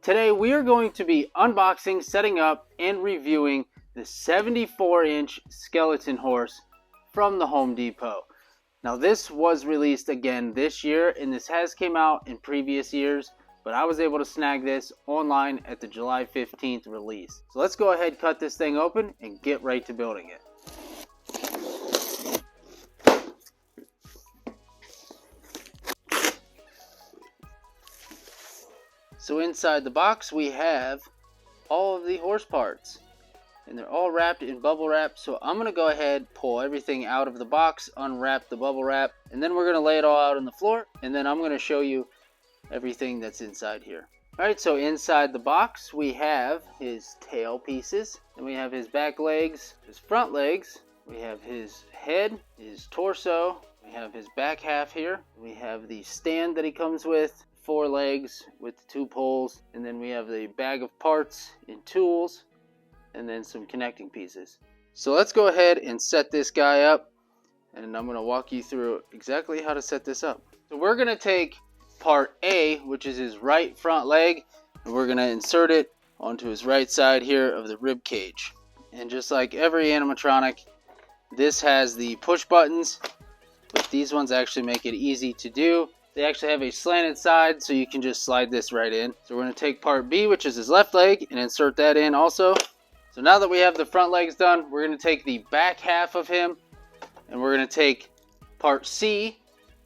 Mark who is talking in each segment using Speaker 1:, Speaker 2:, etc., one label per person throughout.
Speaker 1: Today we are going to be unboxing, setting up, and reviewing the 74-inch skeleton horse from the Home Depot. Now this was released again this year, and this has came out in previous years, but I was able to snag this online at the July 15th release. So let's go ahead, cut this thing open, and get right to building it. So inside the box we have all of the horse parts, and they're all wrapped in bubble wrap. So I'm going to go ahead, pull everything out of the box, unwrap the bubble wrap, and then we're going to lay it all out on the floor, and then I'm going to show you everything that's inside here. Alright, so inside the box we have his tail pieces, and we have his back legs, his front legs, we have his head, his torso, we have his back half here, we have the stand that he comes with, 4 legs with 2 poles, and then we have the bag of parts and tools, and then some connecting pieces. So let's go ahead and set this guy up, and I'm going to walk you through exactly how to set this up. So we're going to take part A, which is his right front leg, and we're going to insert it onto his right side here of the rib cage. And just like every animatronic, this has the push buttons, but these ones actually make it easy to do. They actually have a slanted side, so you can just slide this right in. So we're going to take part B, which is his left leg, and insert that in also. So now that we have the front legs done, we're going to take the back half of him, and we're going to take part C,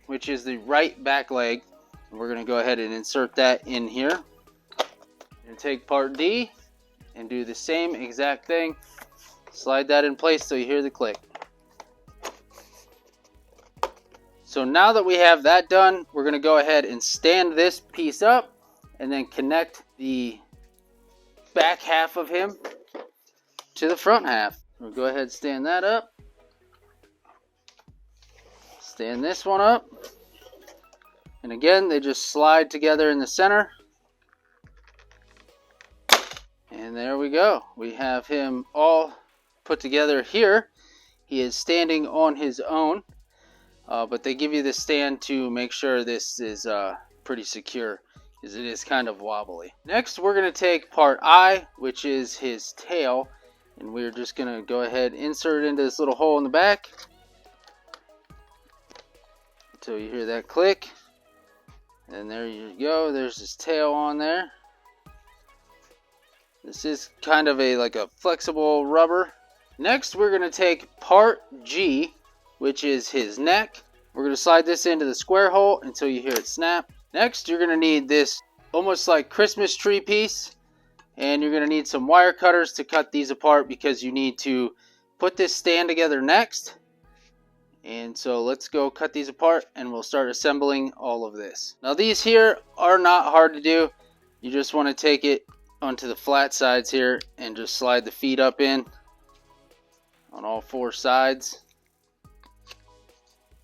Speaker 1: which is the right back leg, and we're going to go ahead and insert that in here. And take part D and do the same exact thing. Slide that in place so you hear the click. So now that we have that done, we're going to go ahead and stand this piece up and then connect the back half of him to the front half. We'll go ahead and stand that up. Stand this one up. And again, they just slide together in the center. And there we go. We have him all put together here. He is standing on his own. But they give you the stand to make sure this is pretty secure, because it is kind of wobbly. Next, we're going to take part I, which is his tail, and we're just going to go ahead and insert it into this little hole in the back until you hear that click. And there you go. There's his tail on there. This is kind of like a flexible rubber. Next, we're going to take part G, which is his neck. We're going to slide this into the square hole until you hear it snap. Next, you're going to need this almost like Christmas tree piece, and you're going to need some wire cutters to cut these apart, because you need to put this stand together next. And so let's go cut these apart, and we'll start assembling all of this. Now these here are not hard to do. You just want to take it onto the flat sides here and just slide the feet up in on all 4 sides.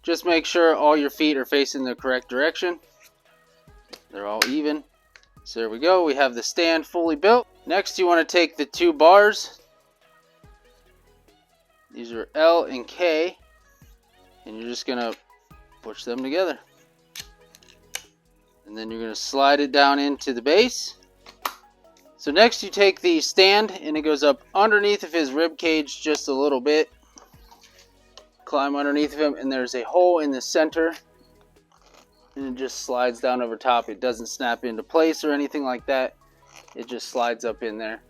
Speaker 1: Just make sure all your feet are facing the correct direction. They're all even. So there we go. We have the stand fully built. Next, you want to take the 2 bars. These are L and K. And you're just going to push them together. And then you're going to slide it down into the base. So next you take the stand, and it goes up underneath of his rib cage just a little bit. Climb underneath of him, and there's a hole in the center, and it just slides down over top. It doesn't snap into place or anything like that. It just slides up in there,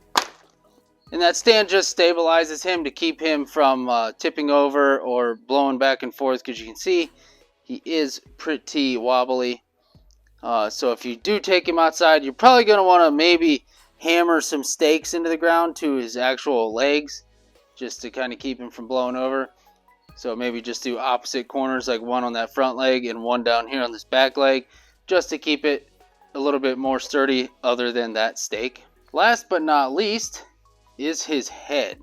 Speaker 1: and that stand just stabilizes him to keep him from tipping over or blowing back and forth, because you can see he is pretty wobbly. So if you do take him outside, you're probably going to want to maybe hammer some stakes into the ground to his actual legs, just to kind of keep him from blowing over. So maybe just do opposite corners, like one on that front leg and one down here on this back leg, just to keep it a little bit more sturdy other than that stake. Last but not least is his head.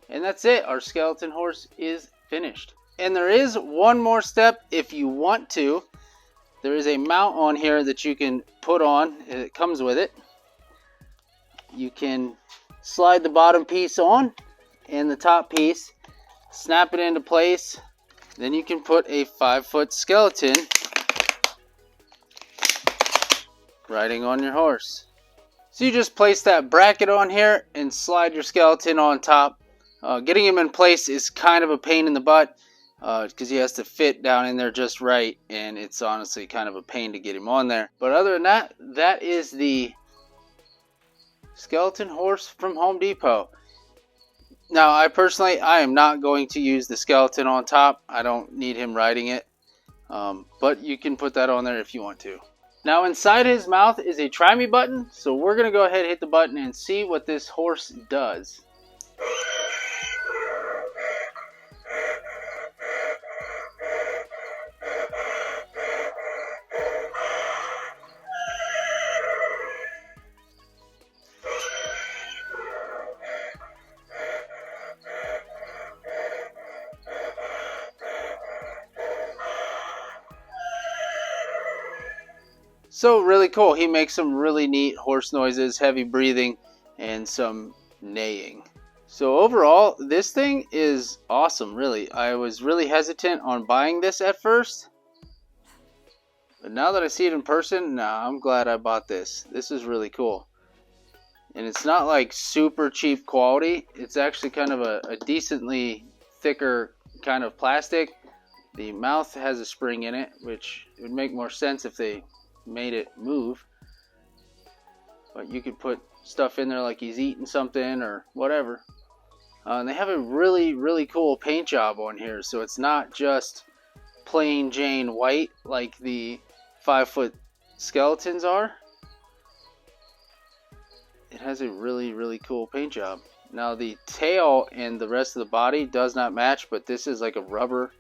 Speaker 1: And that's it. Our skeleton horse is finished. And there is one more step if you want to. There is a mount on here that you can put on. It comes with it. You can slide the bottom piece on and the top piece, snap it into place. Then you can put a 5-foot skeleton riding on your horse. So you just place that bracket on here and slide your skeleton on top. Getting him in place is kind of a pain in the butt because he has to fit down in there just right, and it's honestly kind of a pain to get him on there. But other than that, that is the skeleton horse from Home Depot. Now, I am not going to use the skeleton on top. I don't need him riding it. But you can put that on there if you want to. Now, inside his mouth is a try me button. So we're going to go ahead and hit the button and see what this horse does. So really cool. He makes some really neat horse noises, heavy breathing, and some neighing. So overall, this thing is awesome, really. I was really hesitant on buying this at first. But now that I see it in person, I'm glad I bought this. This is really cool. And it's not like super cheap quality. It's actually kind of a decently thicker kind of plastic. The mouth has a spring in it, which would make more sense if they made it move. But you could put stuff in there like he's eating something or whatever. And they have a really cool paint job on here, so it's not just plain Jane white like the 5-foot skeletons are. It has a really cool paint job. Now the tail and the rest of the body does not match, but this is like a rubber,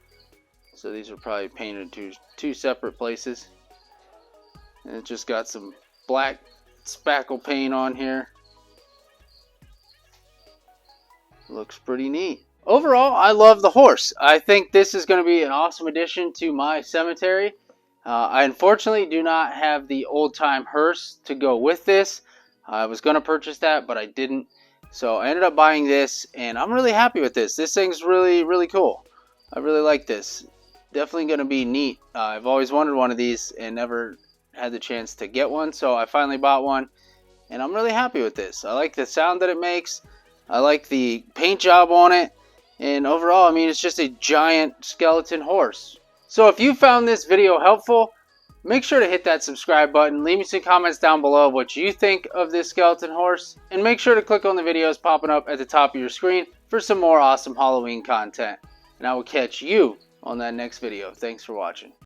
Speaker 1: so these are probably painted to two separate places. And it just got some black spackle paint on here. Looks pretty neat. Overall, I love the horse. I think this is going to be an awesome addition to my cemetery. I unfortunately do not have the old time hearse to go with this. I was going to purchase that, but I didn't. So I ended up buying this, and I'm really happy with this. This thing's really cool. I really like this. Definitely going to be neat. I've always wanted one of these and never had the chance to get one, so I finally bought one, and I'm really happy with this. I like the sound that it makes. I like the paint job on it, and overall, I mean, it's just a giant skeleton horse. So if you found this video helpful, make sure to hit that subscribe button. Leave me some comments down below of what you think of this skeleton horse, and make sure to click on the videos popping up at the top of your screen for some more awesome Halloween content. And I will catch you on that next video. Thanks for watching.